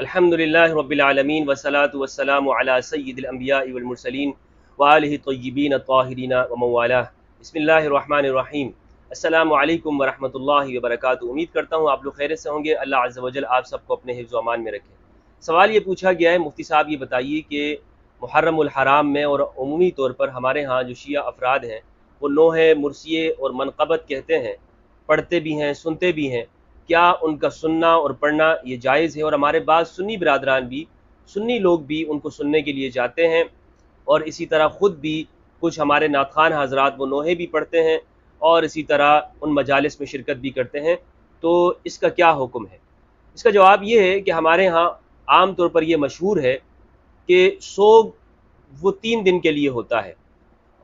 الحمدللہ رب العالمین والصلاة والسلام علی سید الانبیاء والمرسلین وآلہ الطیبین الطاہرین ومن والاه۔ بسم اللہ الرحمن الرحیم۔ السلام علیکم ورحمۃ اللہ وبرکاتہ۔ امید کرتا ہوں آپ لوگ خیریت سے ہوں گے۔ اللہ عز و جل آپ سب کو اپنے حفظ و امان میں رکھے۔ سوال یہ پوچھا گیا ہے، مفتی صاحب یہ بتائیے کہ محرم الحرام میں اور عمومی طور پر ہمارے ہاں جو شیعہ افراد ہیں وہ نوحے، مرثیے اور منقبت کہتے ہیں، پڑھتے بھی ہیں، سنتے بھی ہیں، کیا ان کا سننا اور پڑھنا یہ جائز ہے؟ اور ہمارے بعض سنی برادران بھی، سنی لوگ بھی ان کو سننے کے لیے جاتے ہیں، اور اسی طرح خود بھی کچھ ہمارے نعت خوان حضرات وہ نوحے بھی پڑھتے ہیں اور اسی طرح ان مجالس میں شرکت بھی کرتے ہیں۔ تو اس کا کیا حکم ہے؟ اس کا جواب یہ ہے کہ ہمارے ہاں عام طور پر یہ مشہور ہے کہ سوگ وہ 3 دن کے لیے ہوتا ہے،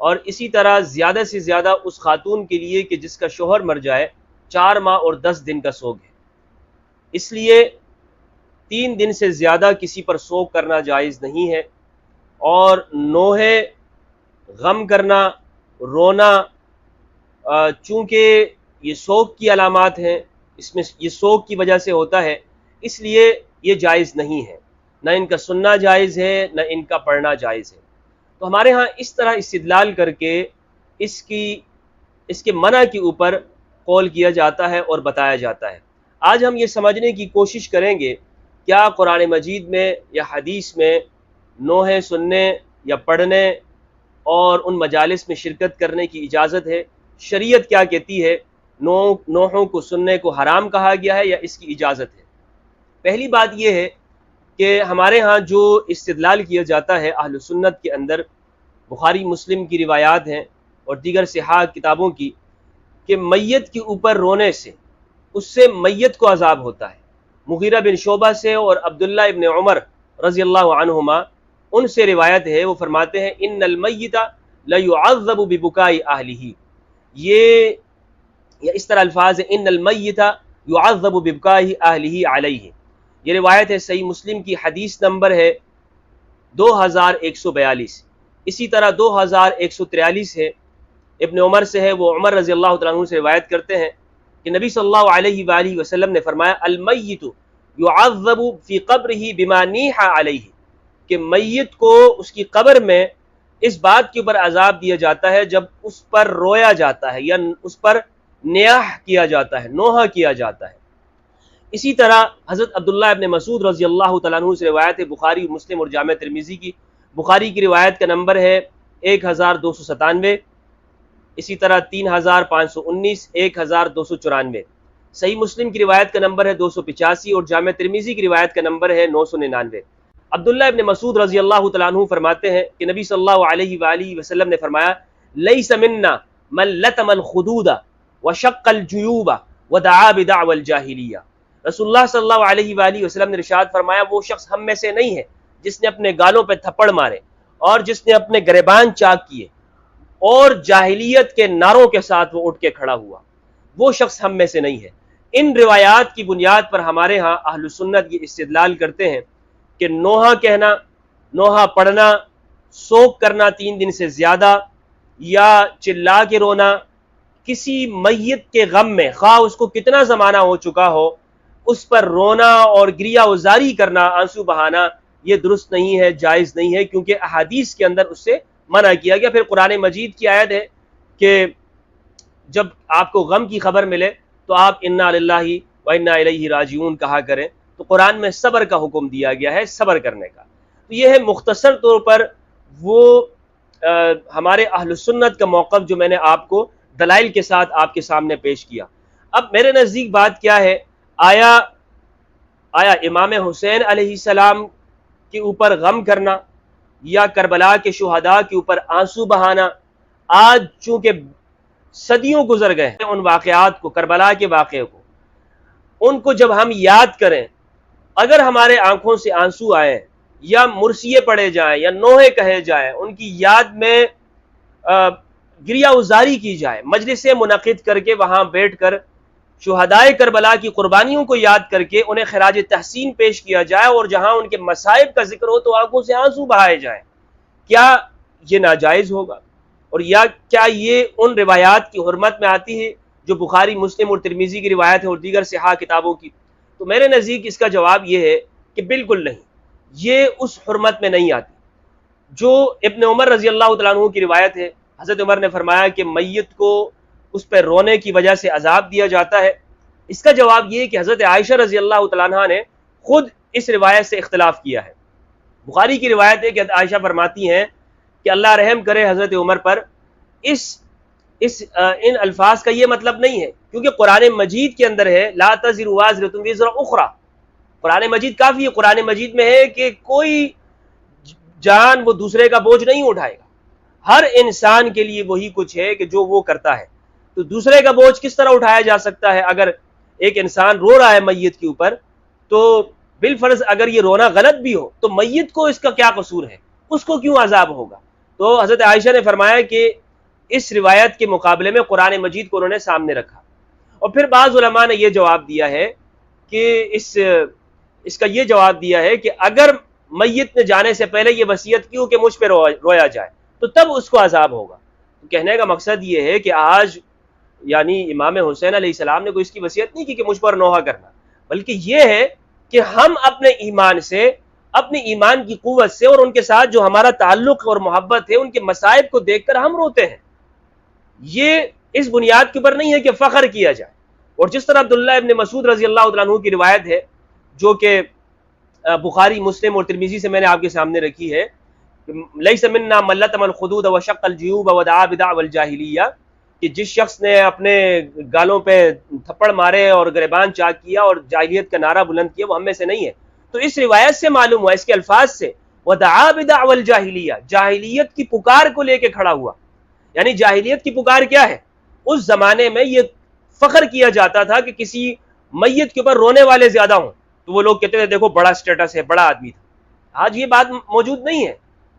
اور اسی طرح زیادہ سے زیادہ اس خاتون کے لیے کہ جس کا شوہر مر جائے 4 ماہ اور 10 دن کا سوگ ہے۔ اس لیے 3 دن سے زیادہ کسی پر سوگ کرنا جائز نہیں ہے، اور نوحے، غم کرنا، رونا، چونکہ یہ سوگ کی علامات ہیں، اس میں یہ سوگ کی وجہ سے ہوتا ہے، اس لیے یہ جائز نہیں ہے، نہ ان کا سننا جائز ہے نہ ان کا پڑھنا جائز ہے۔ تو ہمارے ہاں اس طرح استدلال کر کے اس کے منع کے اوپر قول کیا جاتا ہے اور بتایا جاتا ہے۔ آج ہم یہ سمجھنے کی کوشش کریں گے کیا قرآن مجید میں یا حدیث میں نوحے سننے یا پڑھنے اور ان مجالس میں شرکت کرنے کی اجازت ہے؟ شریعت کیا کہتی ہے؟ نوحوں کو سننے کو حرام کہا گیا ہے یا اس کی اجازت ہے؟ پہلی بات یہ ہے کہ ہمارے ہاں جو استدلال کیا جاتا ہے اہل سنت کے اندر، بخاری مسلم کی روایات ہیں اور دیگر صحاح کتابوں کی، کہ میت کے اوپر رونے سے اس سے میت کو عذاب ہوتا ہے۔ مغیرہ بن شعبہ سے اور عبداللہ ابن عمر رضی اللہ عنہما ان سے روایت ہے، وہ فرماتے ہیں ان المیت لیعذب ببکاء اہلہ، یہ اس طرح الفاظ ہیں، ان المیت یعذب ببکاء اہلہ علیہ۔ یہ روایت ہے، صحیح مسلم کی حدیث نمبر ہے 2142۔ اسی طرح 2143 ہے، ابن عمر سے ہے، وہ عمر رضی اللہ تعالیٰ عنہ سے روایت کرتے ہیں کہ نبی صلی اللہ علیہ وآلہ وسلم نے فرمایا المیت یعذب فی قبرہ بما نیح علیہ، کہ میت کو اس کی قبر میں اس بات کے اوپر عذاب دیا جاتا ہے جب اس پر رویا جاتا ہے یا اس پر نیاح کیا جاتا ہے، نوحہ کیا جاتا ہے۔ اسی طرح حضرت عبداللہ ابن مسعود رضی اللہ تعالیٰ عنہ سے روایت ہے، بخاری مسلم اور جامع ترمذی کی۔ بخاری کی روایت کا نمبر ہے 1297، اسی طرح 3519، 1294۔ صحیح مسلم کی روایت کا نمبر ہے 285 اور جامع ترمذی کی روایت کا نمبر ہے 999۔ عبداللہ ابن مسعود رضی اللہ تعالیٰ عنہ فرماتے ہیں کہ نبی صلی اللہ علیہ وآلہ وسلم نے فرمایا لیس منا من لطم الخدود وشق الجیوب ودعا بدعوى الجاہلیہ۔ رسول اللہ صلی اللہ علیہ وآلہ وسلم نے ارشاد فرمایا وہ شخص ہم میں سے نہیں ہے جس نے اپنے گالوں پہ تھپڑ مارے اور جس نے اپنے گریبان چاک کیے اور جاہلیت کے نعروں کے ساتھ وہ اٹھ کے کھڑا ہوا، وہ شخص ہم میں سے نہیں ہے۔ ان روایات کی بنیاد پر ہمارے ہاں اہل سنت یہ استدلال کرتے ہیں کہ نوحہ کہنا، نوحہ پڑھنا، سوگ کرنا 3 دن سے زیادہ، یا چلا کے رونا کسی میت کے غم میں، خواہ اس کو کتنا زمانہ ہو چکا ہو، اس پر رونا اور گریہ وزاری کرنا، آنسو بہانا، یہ درست نہیں ہے، جائز نہیں ہے، کیونکہ احادیث کے اندر اس سے منع کیا گیا۔ پھر قرآن مجید کی آیت ہے کہ جب آپ کو غم کی خبر ملے تو آپ انا للہ و انا الیہ راجعون کہا کریں۔ تو قرآن میں صبر کا حکم دیا گیا ہے، صبر کرنے کا۔ تو یہ ہے مختصر طور پر وہ ہمارے اہل سنت کا موقف جو میں نے آپ کو دلائل کے ساتھ آپ کے سامنے پیش کیا۔ اب میرے نزدیک بات کیا ہے، آیا امام حسین علیہ السلام کے اوپر غم کرنا یا کربلا کے شہداء کے اوپر آنسو بہانا، آج چونکہ صدیوں گزر گئے ہیں ان واقعات کو، کربلا کے واقعے کو، ان کو جب ہم یاد کریں، اگر ہمارے آنکھوں سے آنسو آئے یا مرثیے پڑھے جائیں یا نوحے کہے جائیں، ان کی یاد میں گریہ وزاری کی جائے، مجلسیں منعقد کر کے وہاں بیٹھ کر شہدائے کربلا کی قربانیوں کو یاد کر کے انہیں خراج تحسین پیش کیا جائے، اور جہاں ان کے مصائب کا ذکر ہو تو آنکھوں سے آنسو بہائے جائیں، کیا یہ ناجائز ہوگا؟ اور یا کیا یہ ان روایات کی حرمت میں آتی ہے جو بخاری مسلم اور ترمذی کی روایت ہے اور دیگر صحاح کتابوں کی؟ تو میرے نزدیک اس کا جواب یہ ہے کہ بالکل نہیں، یہ اس حرمت میں نہیں آتی جو ابن عمر رضی اللہ تعالیٰ عنہ کی روایت ہے۔ حضرت عمر نے فرمایا کہ میت کو اس پہ رونے کی وجہ سے عذاب دیا جاتا ہے۔ اس کا جواب یہ ہے کہ حضرت عائشہ رضی اللہ تعالیٰ عنہ نے خود اس روایت سے اختلاف کیا ہے۔ بخاری کی روایت ہے کہ عائشہ فرماتی ہیں کہ اللہ رحم کرے حضرت عمر پر، ان الفاظ کا یہ مطلب نہیں ہے، کیونکہ قرآن مجید کے اندر ہے لا تزر وازرۃ وزر اخری، قرآن مجید کافی ہے، قرآن مجید میں ہے کہ کوئی جان وہ دوسرے کا بوجھ نہیں اٹھائے گا، ہر انسان کے لیے وہی کچھ ہے کہ جو وہ کرتا ہے، تو دوسرے کا بوجھ کس طرح اٹھایا جا سکتا ہے؟ اگر ایک انسان رو رہا ہے میت کے اوپر تو بالفرض اگر یہ رونا غلط بھی ہو تو میت کو اس کا کیا قصور ہے، اس کو کیوں عذاب ہوگا؟ تو حضرت عائشہ نے فرمایا کہ اس روایت کے مقابلے میں قرآن مجید کو انہوں نے سامنے رکھا، اور پھر بعض علماء نے یہ جواب دیا ہے کہ اس کا یہ جواب دیا ہے کہ اگر میت نے جانے سے پہلے یہ وصیت کیوں کہ مجھ پہ رویا جائے تو تب اس کو عذاب ہوگا۔ کہنے کا مقصد یہ ہے کہ آج یعنی امام حسین علیہ السلام نے کوئی اس کی وصیت نہیں کی کہ مجھ پر نوحہ کرنا، بلکہ یہ ہے کہ ہم اپنے ایمان سے، اپنی ایمان کی قوت سے، اور ان کے ساتھ جو ہمارا تعلق اور محبت ہے، ان کے مصائب کو دیکھ کر ہم روتے ہیں۔ یہ اس بنیاد کے اوپر نہیں ہے کہ فخر کیا جائے۔ اور جس طرح عبداللہ ابن مسعود رضی اللہ عنہ کی روایت ہے جو کہ بخاری، مسلم اور ترمذی سے میں نے آپ کے سامنے رکھی ہے، لیس منا من لطم الخدود وشق الجیوب ودعا بدعوى الجاہلیہ، کہ جس شخص نے اپنے گالوں پہ تھپڑ مارے اور گریبان چاک کیا اور جاہلیت کا نعرہ بلند کیا، وہ ہم میں سے نہیں ہے۔ تو اس روایت سے معلوم ہوا، اس کے الفاظ سے، ودعا بدعوى الجاہلیہ، جاہلیت کی پکار کو لے کے کھڑا ہوا۔ یعنی جاہلیت کی پکار کیا ہے؟ اس زمانے میں یہ فخر کیا جاتا تھا کہ کسی میت کے اوپر رونے والے زیادہ ہوں تو وہ لوگ کہتے تھے دیکھو بڑا سٹیٹس ہے، بڑا آدمی تھا۔ آج یہ بات موجود نہیں ہے۔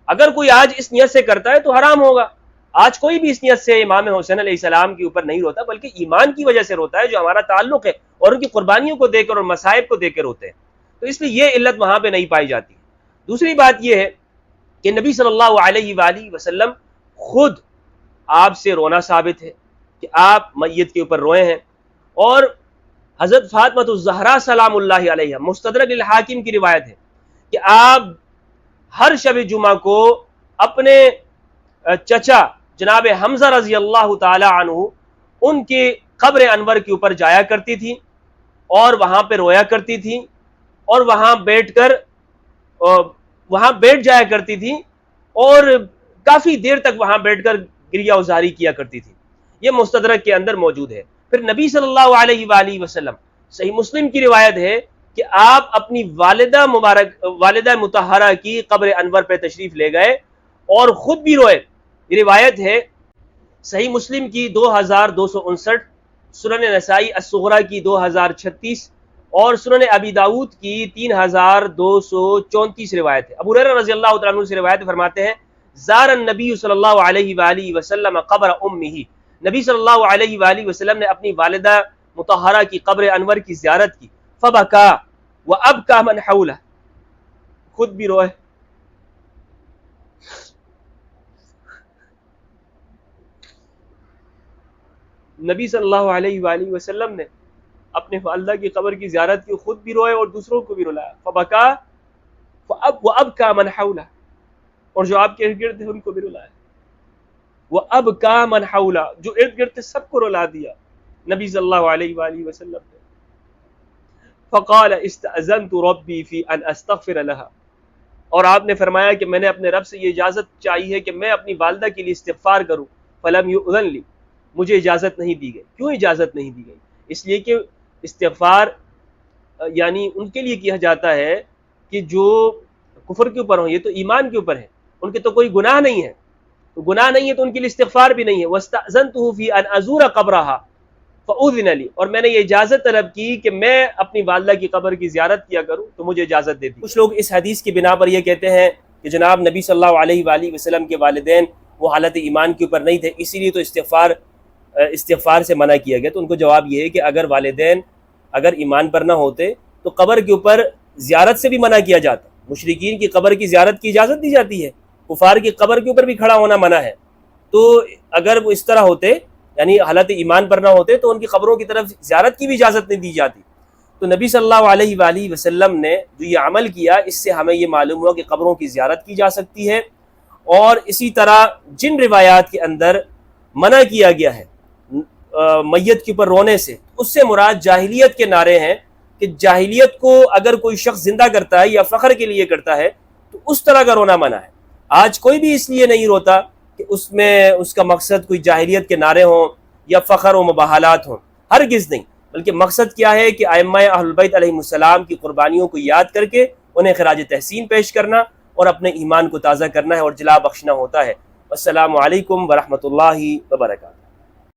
اگر کوئی آج اس نیت سے کرتا ہے تو حرام ہوگا۔ آج کوئی بھی اس نیت سے امام حسین علیہ السلام کے اوپر نہیں روتا، بلکہ ایمان کی وجہ سے روتا ہے، جو ہمارا تعلق ہے، اور ان کی قربانیوں کو دیکھ کر اور مصائب کو دیکھ کر روتے ہیں۔ تو اس لیے یہ علت وہاں پہ نہیں پائی جاتی۔ دوسری بات یہ ہے کہ نبی صلی اللہ علیہ وآلہ وسلم خود آپ سے رونا ثابت ہے کہ آپ میت کے اوپر روئے ہیں، اور حضرت فاطمہ الزہرا سلام اللہ علیہ، مستدرک الحاکم کی روایت ہے کہ آپ ہر شب جمعہ کو اپنے چچا جناب حمزہ رضی اللہ تعالی عنہ ان کے قبر انور کے اوپر جایا کرتی تھی اور وہاں پہ رویا کرتی تھی، اور وہاں بیٹھ جایا کرتی تھی، اور کافی دیر تک وہاں بیٹھ کر گریہ وزاری کیا کرتی تھی۔ یہ مستدرک کے اندر موجود ہے۔ پھر نبی صلی اللہ علیہ وآلہ وسلم، صحیح مسلم کی روایت ہے کہ آپ اپنی والدہ مطہرہ کی قبر انور پہ تشریف لے گئے اور خود بھی روئے۔ یہ روایت ہے صحیح مسلم کی 2259، سنن نسائی الصغریٰ کی 2036 اور سنن ابی داؤد کی 3234 روایت ہے۔ ابو ہریرہ رضی اللہ تعالیٰ عنہ سے روایت فرماتے ہیں زار النبی صلی اللہ علیہ وآلہ وسلم قبر امہ، نبی صلی اللہ علیہ وآلہ وسلم نے اپنی والدہ مطہرہ کی قبر انور کی زیارت کی، فبکا وابکا من حولہ، خود بھی روئے نبی صلی اللہ علیہ وآلہ وسلم نے اپنے والدہ کی قبر کی زیارت کی، خود بھی روئے اور دوسروں کو بھی رلایا، فبکا وابکا من حولہ، اور جو آپ کے ارد گرد تھے ان کو بھی رلایا، وابکا من حولہ، جو ارد گرد تھے سب کو رلا دیا نبی صلی اللہ علیہ وآلہ وسلم نے۔ فقال استأذنت ربی فی ان استغفر لها، اور آپ نے فرمایا کہ میں نے اپنے رب سے یہ اجازت چاہی ہے کہ میں اپنی والدہ کے لیے استغفار کروں، فلم یؤذن لی، مجھے اجازت نہیں دی گئی۔ کیوں اجازت نہیں دی گئی؟ اس لیے کہ استغفار یعنی ان کے لیے کیا جاتا ہے کہ جو کفر کے اوپر ہوں، یہ تو ایمان کے اوپر ہے، ان کے تو کوئی گناہ نہیں ہے، تو گناہ نہیں ہے تو ان کے لیے استغفار بھی نہیں ہے۔ واستأذنته فی ان ازور قبرها فأذن لی، اور میں نے یہ اجازت طلب کی کہ میں اپنی والدہ کی قبر کی زیارت کیا کروں تو مجھے اجازت دے دی۔ کچھ لوگ اس حدیث کی بنا پر یہ کہتے ہیں کہ جناب نبی صلی اللہ علیہ وآلہ وسلم کے والدین وہ حالت ایمان کے اوپر نہیں تھے، اسی لیے تو استغفار سے منع کیا گیا۔ تو ان کو جواب یہ ہے کہ اگر والدین اگر ایمان پر نہ ہوتے تو قبر کے اوپر زیارت سے بھی منع کیا جاتا، مشرکین کی قبر کی زیارت کی اجازت دی جاتی ہے، کفار کی قبر کے اوپر بھی کھڑا ہونا منع ہے۔ تو اگر وہ اس طرح ہوتے یعنی حالت ایمان پر نہ ہوتے تو ان کی قبروں کی طرف زیارت کی بھی اجازت نہیں دی جاتی۔ تو نبی صلی اللہ علیہ وآلہ وسلم نے جو یہ عمل کیا، اس سے ہمیں یہ معلوم ہوا کہ قبروں کی زیارت کی جا سکتی ہے، اور اسی طرح جن روایات کے اندر منع کیا گیا ہے میت کے اوپر رونے سے، اس سے مراد جاہلیت کے نعرے ہیں کہ جاہلیت کو اگر کوئی شخص زندہ کرتا ہے یا فخر کے لیے کرتا ہے تو اس طرح کا رونا منع ہے۔ آج کوئی بھی اس لیے نہیں روتا کہ اس میں اس کا مقصد کوئی جاہلیت کے نعرے ہوں یا فخر و مباحالات ہوں، ہرگز نہیں، بلکہ مقصد کیا ہے کہ ائمہ اہل البیت علیہ السلام کی قربانیوں کو یاد کر کے انہیں خراج تحسین پیش کرنا اور اپنے ایمان کو تازہ کرنا ہے اور جلا بخشنا ہوتا ہے۔ السلام علیکم ورحمۃ اللہ وبرکاتہ۔